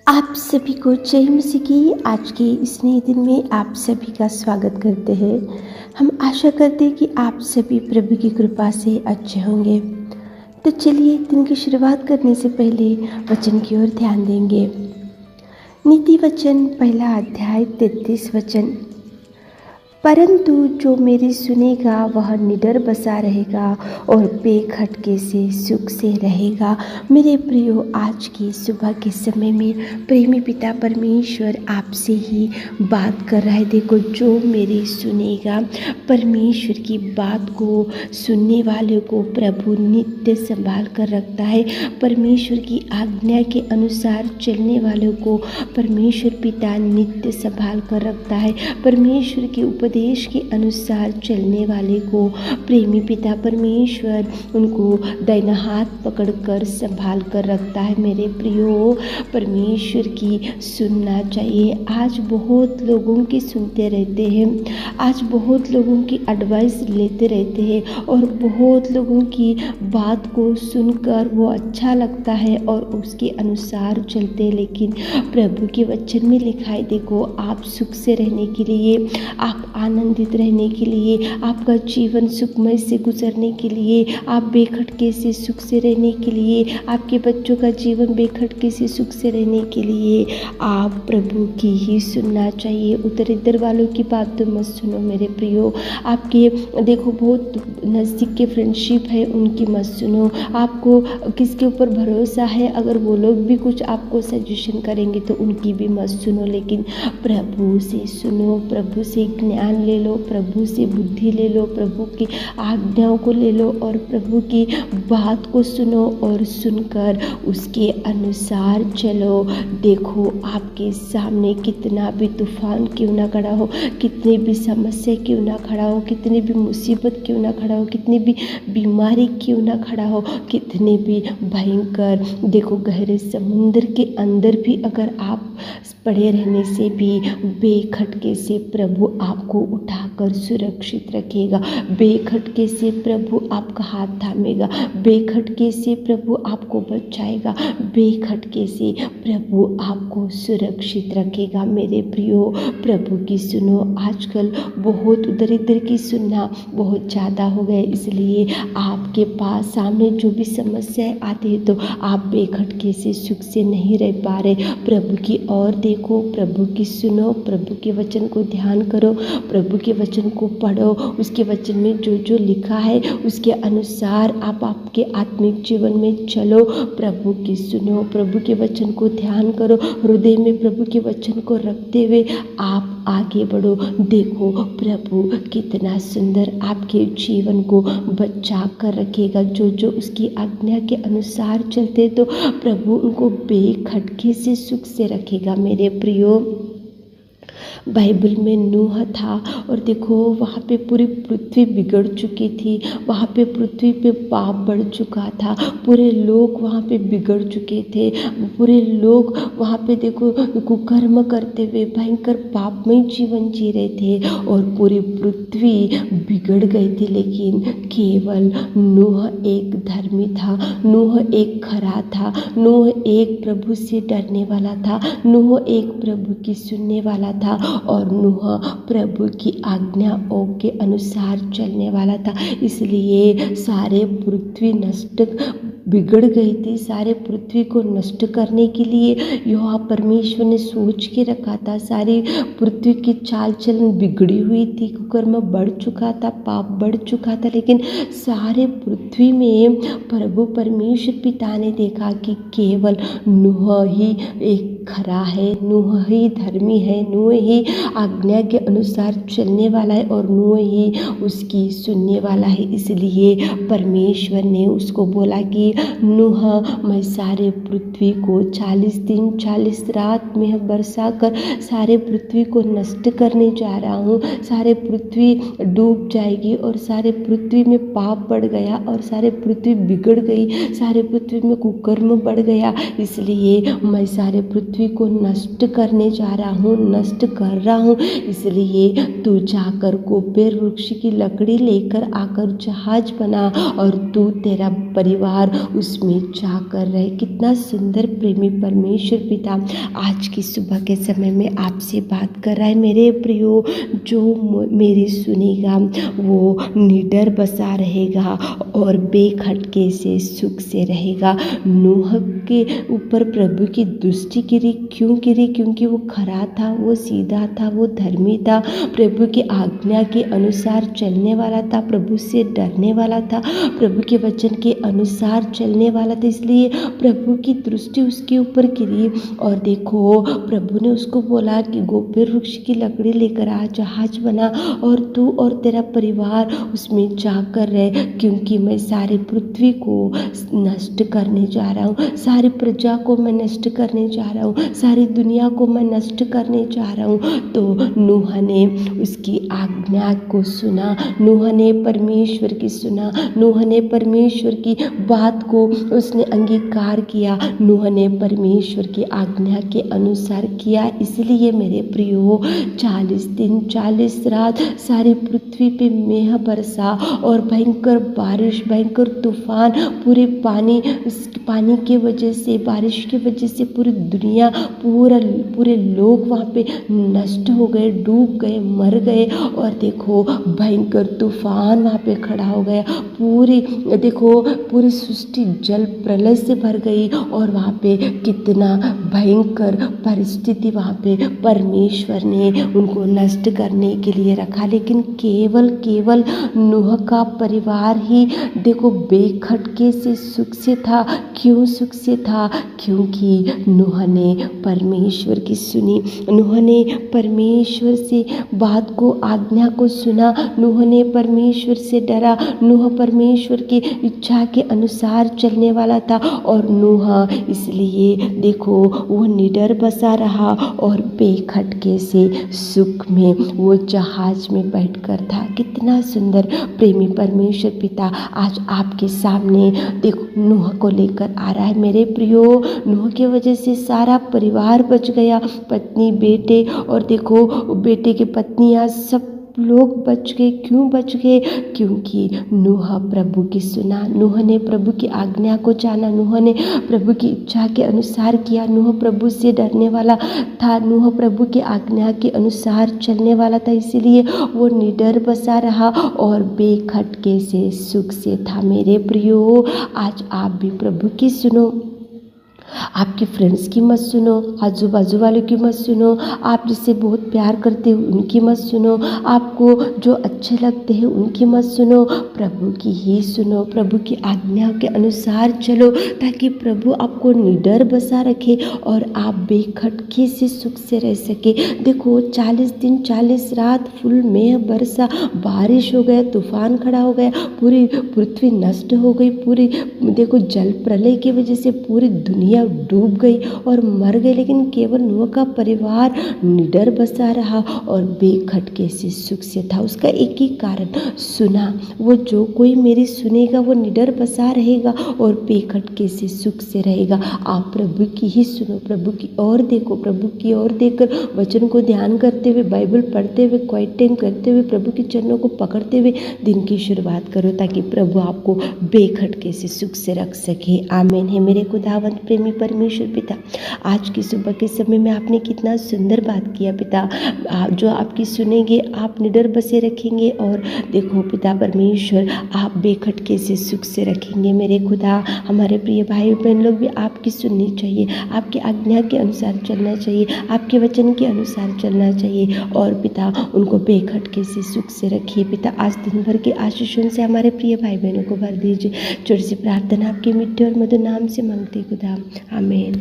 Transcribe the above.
आप सभी को जय मसीह की आज के इस नए दिन में आप सभी का स्वागत करते हैं। हम आशा करते हैं कि आप सभी प्रभु की कृपा से अच्छे होंगे। तो चलिए दिन की शुरुआत करने से पहले वचन की ओर ध्यान देंगे। नीति वचन पहला अध्याय 33 वचन। परंतु जो मेरी सुनेगा वह निडर बसा रहेगा और बेखटके से सुख से रहेगा। मेरे प्रियो, आज की सुबह के समय में प्रेमी पिता परमेश्वर आपसे ही बात कर रहा है। देखो, जो मेरी सुनेगा, परमेश्वर की बात को सुनने वाले को प्रभु नित्य संभाल कर रखता है। परमेश्वर की आज्ञा के अनुसार चलने वालों को परमेश्वर पिता नित्य संभाल कर रखता है। परमेश्वर के उपदेश के अनुसार चलने वाले को प्रेमी पिता परमेश्वर उनको दाहिना हाथ पकड़कर संभाल कर रखता है। मेरे प्रियो, परमेश्वर की सुनना चाहिए। आज बहुत लोगों की सुनते रहते हैं, आज बहुत लोगों की एडवाइस लेते रहते हैं और बहुत लोगों की बात को सुनकर वो अच्छा लगता है और उसके अनुसार चलते हैं। लेकिन प्रभु के वचन में लिखा है, देखो, आप सुख से रहने के लिए, आप आनंदित रहने के लिए, आपका जीवन सुखमय से गुजरने के लिए, आप बेखटके से सुख से रहने के लिए, आपके बच्चों का जीवन बेखटके से सुख से रहने के लिए आप प्रभु की ही सुनना चाहिए। उधर इधर वालों की बात तो मत सुनो मेरे प्रियो। आपके देखो बहुत नज़दीक के फ्रेंडशिप है, उनकी मत सुनो। आपको किसके ऊपर भरोसा है, अगर वो लोग भी कुछ आपको सजेशन करेंगे तो उनकी भी मत सुनो। लेकिन प्रभु से सुनो, प्रभु से ज्ञान ले लो, प्रभु से बुद्धि ले लो, प्रभु की आज्ञाओं को ले लो और प्रभु की बात को सुनो और सुनकर उसके अनुसार चलो। देखो, आपके सामने कितना भी तूफान क्यों ना खड़ा हो, कितनी भी समस्या क्यों ना खड़ा हो, कितनी भी मुसीबत क्यों ना खड़ा हो, कितनी भी बीमारी क्यों ना खड़ा हो, कितने भी भयंकर देखो गहरे समुद्र के अंदर भी अगर आप पड़े रहने से भी बेखटके से प्रभु आपको उठाकर सुरक्षित रखेगा। बेखटके से प्रभु आपका हाथ थामेगा, बेखटके से प्रभु आपको बचाएगा, बेखटके से प्रभु आपको सुरक्षित रखेगा। मेरे प्रियो, प्रभु की सुनो। आजकल बहुत उधर इधर की सुनना बहुत ज़्यादा हो गया, इसलिए आपके पास सामने जो भी समस्याएं आती है तो आप बेखटके से सुख से नहीं रह पा रहे। प्रभु की ओर देखो, प्रभु की सुनो, प्रभु के वचन को ध्यान करो, प्रभु के वचन को पढ़ो। उसके वचन में जो जो लिखा है उसके अनुसार आप आपके आत्मिक जीवन में चलो। प्रभु की सुनो, प्रभु के वचन को ध्यान करो, हृदय में प्रभु के वचन को रखते हुए आप आगे बढ़ो। देखो, प्रभु कितना सुंदर आपके जीवन को बचा कर रखेगा। जो जो उसकी आज्ञा के अनुसार चलते तो प्रभु उनको बेखटके से सुख से रखेगा। मेरे प्रियो, बाइबल में नूह था और देखो वहाँ पे पूरी पृथ्वी बिगड़ चुकी थी, वहाँ पे पृथ्वी पे पाप बढ़ चुका था, पूरे लोग वहाँ पे बिगड़ चुके थे, पूरे लोग वहाँ पे देखो कुकर्म करते हुए भयंकर पापमय जीवन जी रहे थे और पूरी पृथ्वी बिगड़ गई थी। लेकिन केवल नूह एक धर्मी था, नूह एक खरा था, नूह एक प्रभु से डरने वाला था, नूह एक प्रभु की सुनने वाला था और नूह प्रभु की आज्ञाओं के अनुसार चलने वाला था। इसलिए सारे पृथ्वी नष्ट बिगड़ गई थी। सारे पृथ्वी को नष्ट करने के लिए यहोवा परमेश्वर ने सोच के रखा था। सारी पृथ्वी की चाल चलन बिगड़ी हुई थी, कुकर्म बढ़ चुका था, पाप बढ़ चुका था। लेकिन सारे पृथ्वी में प्रभु परमेश्वर पिता ने देखा कि केवल नूह ही एक खरा है, नूह ही धर्मी है, नूह ही आज्ञा के अनुसार चलने वाला है और नूह ही उसकी सुनने वाला है। इसलिए परमेश्वर ने उसको बोला कि नूह, मैं सारे पृथ्वी को 40 दिन 40 रात में बरसा कर सारे पृथ्वी को नष्ट करने जा रहा हूँ। सारे पृथ्वी डूब जाएगी और सारे पृथ्वी में पाप बढ़ गया और सारे पृथ्वी बिगड़ गई, सारे पृथ्वी में कुकर्म बढ़ गया। इसलिए मैं सारे पृथ्वी पृथ्वी को नष्ट करने जा रहा हूँ, नष्ट कर रहा हूँ। इसलिए तू जाकर गोपेर वृक्ष की लकड़ी लेकर आकर जहाज बना और तू तेरा परिवार उसमें जाकर रहे। कितना सुंदर प्रेमी परमेश्वर पिता आज की सुबह के समय में आपसे बात कर रहा है। मेरे प्रियो, जो मेरी सुनेगा वो निडर बसा रहेगा और बेखटके से सुख से रहेगा। नूह के ऊपर प्रभु की दृष्टि गिरी, क्यों गिरी? क्योंकि वो खरा था, वो सीधा था, वो धर्मी था, प्रभु की आज्ञा के अनुसार चलने वाला था, प्रभु से डरने वाला था, प्रभु के वचन के अनुसार चलने वाला था। इसलिए प्रभु की दृष्टि उसके ऊपर गिरी और देखो प्रभु ने उसको बोला कि गोपेर वृक्ष की लकड़ी लेकर आ, जहाज बना और तू और तेरा परिवार उसमें जाकर रहे, क्योंकि मैं सारी पृथ्वी को नष्ट करने जा रहा हूँ, सारी प्रजा को मैं नष्ट करने जा रहा हूँ, सारी दुनिया को मैं नष्ट करने जा रहा हूँ। तो नूह ने उसकी आज्ञा को सुना, नूह ने परमेश्वर की सुना, नूह ने परमेश्वर की बात को उसने अंगीकार किया, नूह ने परमेश्वर की आज्ञा के अनुसार किया। इसलिए मेरे प्रियो 40 दिन 40 रात सारी पृथ्वी पे मेह बरसा और भयंकर बारिश, भयंकर तूफान, पूरे पानी के वजह से, बारिश की वजह से पूरी दुनिया, पूरे लोग वहाँ पे नष्ट हो गए, डूब गए, मर गए। और देखो भयंकर तूफान वहाँ पे खड़ा हो गया, पूरी सृष्टि जल प्रलय से भर गई और वहाँ पे कितना भयंकर परिस्थिति वहाँ पे परमेश्वर ने उनको नष्ट करने के लिए रखा। लेकिन केवल नूह का परिवार ही देखो बेखटके से सुख से था। क्यों सुख से था? क्योंकि नूह ने परमेश्वर की सुनी, नूह ने परमेश्वर से बात को, आज्ञा को सुना, नूह ने परमेश्वर से डरा, नूह परमेश्वर की इच्छा के अनुसार चलने वाला था। और नूह इसलिए देखो वो निडर बसा रहा और बेखटके से सुख में वो जहाज में बैठकर था। कितना सुंदर प्रेमी परमेश्वर पिता आज आपके सामने देखो नूह को लेकर आ रहा है। मेरे प्रियो, नूह की वजह से सारा परिवार बच गया, पत्नी, बेटे और देखो बेटे की पत्नियां, सब लोग बच गए। क्यों बच गए? क्योंकि नूह प्रभु की सुना, नूह ने प्रभु की आज्ञा को जाना, नूह ने प्रभु की इच्छा के अनुसार किया। नूह प्रभु से डरने वाला था, नूह प्रभु की आज्ञा के अनुसार चलने वाला था, इसीलिए वो निडर बसा रहा और बेखटके से सुख से था। मेरे प्रियो, आज आप भी प्रभु की सुनो, आपके फ्रेंड्स की मत सुनो, आजू बाजू वालों की मत सुनो, आप जिससे बहुत प्यार करते हो उनकी मत सुनो, आपको जो अच्छे लगते हैं उनकी मत सुनो, प्रभु की ही सुनो, प्रभु की आज्ञा के अनुसार चलो, ताकि प्रभु आपको निडर बसा रखे और आप बेखटके से सुख से रह सके। देखो 40 दिन 40 रात फुल मेह बरसा, बारिश हो गया, तूफान खड़ा हो गया, पूरी पृथ्वी नष्ट हो गई, पूरी देखो जल प्रलय की वजह से पूरी दुनिया डूब गई और मर गई। लेकिन केवल नूह का परिवार निडर बसा रहा और बेखटके से सुख से था। उसका एक ही कारण सुना। वो जो कोई मेरी सुनेगा वो निडर बसा रहेगा और बेखटके से सुख से रहेगा। आप प्रभु की ही सुनो, प्रभु की ओर देखो, प्रभु की ओर देखकर वचन को ध्यान करते हुए, बाइबल पढ़ते हुए, क्वाइट टाइम करते हुए, प्रभु के चरणों को पकड़ते हुए दिन की शुरुआत करो, ताकि प्रभु आपको बेखटके से सुख से रख सके। आमीन है मेरे खुदावंत प्रेमी परमेश्वर पिता। आज की सुबह के समय में आपने कितना सुंदर बात किया पिता, जो आपकी सुनेंगे आप निडर बसे रखेंगे और देखो पिता परमेश्वर आप बेखटके से सुख से रखेंगे। मेरे खुदा, हमारे प्रिय भाई बहन लोग भी आपकी सुननी चाहिए, आपकी आज्ञा के अनुसार चलना चाहिए, आपके वचन के अनुसार चलना चाहिए और पिता उनको बेखटके से सुख से रखिए। पिता आज दिन भर के आशीषों से हमारे प्रिय भाई बहनों को भर दीजिए। छोटी सी प्रार्थना आपके मिट्टे और मधुर नाम से मांगते खुदा, आमीन।